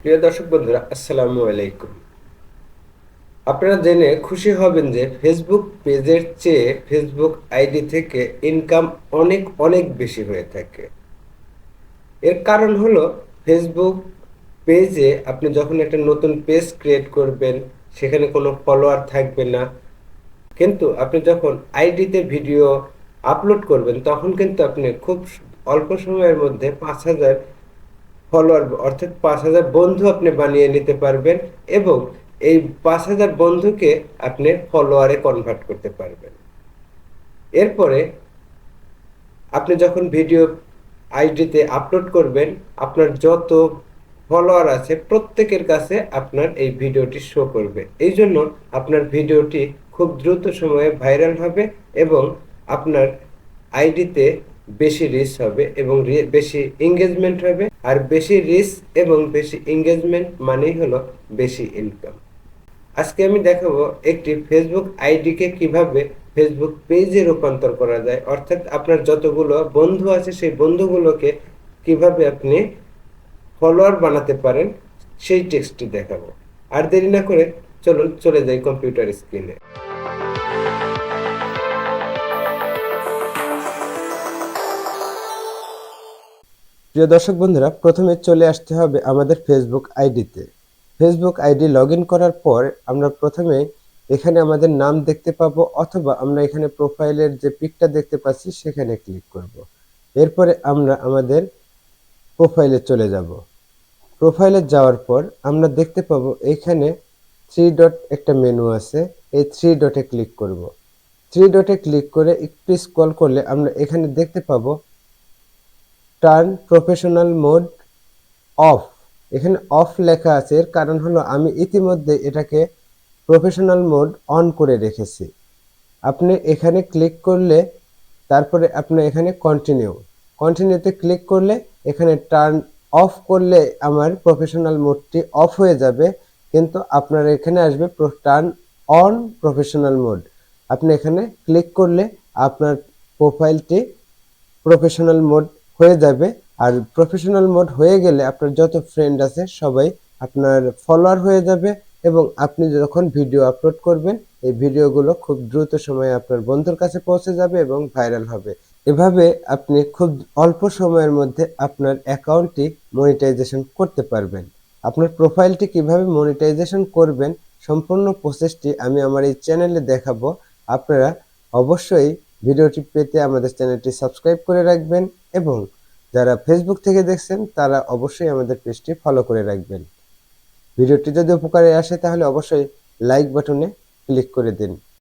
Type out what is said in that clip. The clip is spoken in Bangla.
প্রিয় দর্শক বন্ধুরা, আসসালামু আলাইকুম। আপনারা জেনে খুশি হবেন যে ফেসবুক পেজের চেয়ে ফেসবুক আইডি থেকে ইনকাম অনেক অনেক বেশি হয়ে থাকে। এর কারণ হলো, ফেসবুক পেজে আপনি যখন একটা নতুন পেজ ক্রিয়েট করবেন, সেখানে কোনো ফলোয়ার থাকবে না। কিন্তু আপনি যখন আইডিতে ভিডিও আপলোড করবেন, তখন কিন্তু আপনি খুব অল্প সময়ের মধ্যে 5,000 ফলোয়ার অর্থাৎ 5,000 বন্ধু আপনি বানিয়ে নিতে পারবেন, এবং এই 5,000 বন্ধুকে আপনি ফলোয়ারে কনভার্ট করতে পারবেন। এরপরে আপনি যখন ভিডিও আইডিতে আপলোড করবেন, আপনার যত ফলোয়ার আছে প্রত্যেকের কাছে আপনার এই ভিডিওটি শো করবে। এই জন্য আপনার ভিডিওটি খুব দ্রুত সময়ে ভাইরাল হবে, এবং আপনার আইডিতে বেশি রিচ হবে এবং বেশি এঙ্গেজমেন্ট হবে। আর বেশি রিচ এবং বেশি এঙ্গেজমেন্ট মানেই হলো বেশি ইনকাম। আজকে আমি দেখাবো একটি ফেসবুক আইডিকে কিভাবে ফেসবুক পেজে রূপান্তর করা যায়, অর্থাৎ আপনার যতগুলো বন্ধু আছে সেই বন্ধুগুলোকে কিভাবে আপনি ফলোয়ার বানাতে পারেন, সেই টেক্সটটি দেখাবো। আর দেরি না করে চলুন চলে যাই কম্পিউটার স্ক্রিনে। প্রিয় দর্শক বন্ধুরা, প্রথমে চলে আসতে হবে আমাদের ফেসবুক আইডিতে। ফেসবুক আইডি লগ ইন করার পর আমরা প্রথমে এখানে আমাদের নাম দেখতে পাবো, অথবা আমরা এখানে প্রোফাইলের যে পিকটা দেখতে পাচ্ছি সেখানে ক্লিক করব। এরপরে আমরা আমাদের প্রোফাইলে চলে যাব। প্রোফাইলে যাওয়ার পর আমরা দেখতে পাবো এখানে থ্রি ডট একটা মেনু আছে, এই থ্রি ডটে ক্লিক করব। থ্রি ডটে ক্লিক করে একটু স্ক্রল করলে আমরা এখানে দেখতে পাবো টার্ন প্রফেশনাল মোড অফ। এখানে অফ লেখা আছে, এর কারণ হলো আমি ইতিমধ্যে এটাকে প্রফেশনাল মোড অন করে রেখেছি। আপনি এখানে ক্লিক করলে তারপরে আপনি এখানে কন্টিনিউতে ক্লিক করলে এখানে টার্ন অফ করলে আমার প্রফেশনাল মোডটি অফ হয়ে যাবে, কিন্তু আপনার এখানে আসবে টার্ন অন প্রফেশনাল মোড। আপনি এখানে ক্লিক করলে আপনার প্রোফাইলটি প্রফেশনাল মোড হয়ে যাবে। আর প্রফেশনাল মোড হয়ে গেলে আপনার যত ফ্রেন্ড আছে সবাই আপনার ফলোয়ার হয়ে যাবে, এবং আপনি যখন ভিডিও আপলোড করবেন এই ভিডিওগুলো খুব দ্রুত সময়ে আপনার বন্ধুর কাছে পৌঁছে যাবে এবং ভাইরাল হবে। এভাবে আপনি খুব অল্প সময়ের মধ্যে আপনার অ্যাকাউন্টটি মনিটাইজেশন করতে পারবেন। আপনার প্রোফাইলটি কিভাবে মনিটাইজেশন করবেন সম্পূর্ণ প্রসেসটি আমি আমার এই চ্যানেলে দেখাবো। আপনারা অবশ্যই ভিডিওটি পেতে আমাদের চ্যানেলটি সাবস্ক্রাইব করে রাখবেন, এবং যারা ফেসবুক থেকে দেখছেন তারা অবশ্যই আমাদের পেজটি ফলো করে রাখবেন। ভিডিওটি যদি উপকারে আসে তাহলে অবশ্যই লাইক বাটনে ক্লিক করে দিন।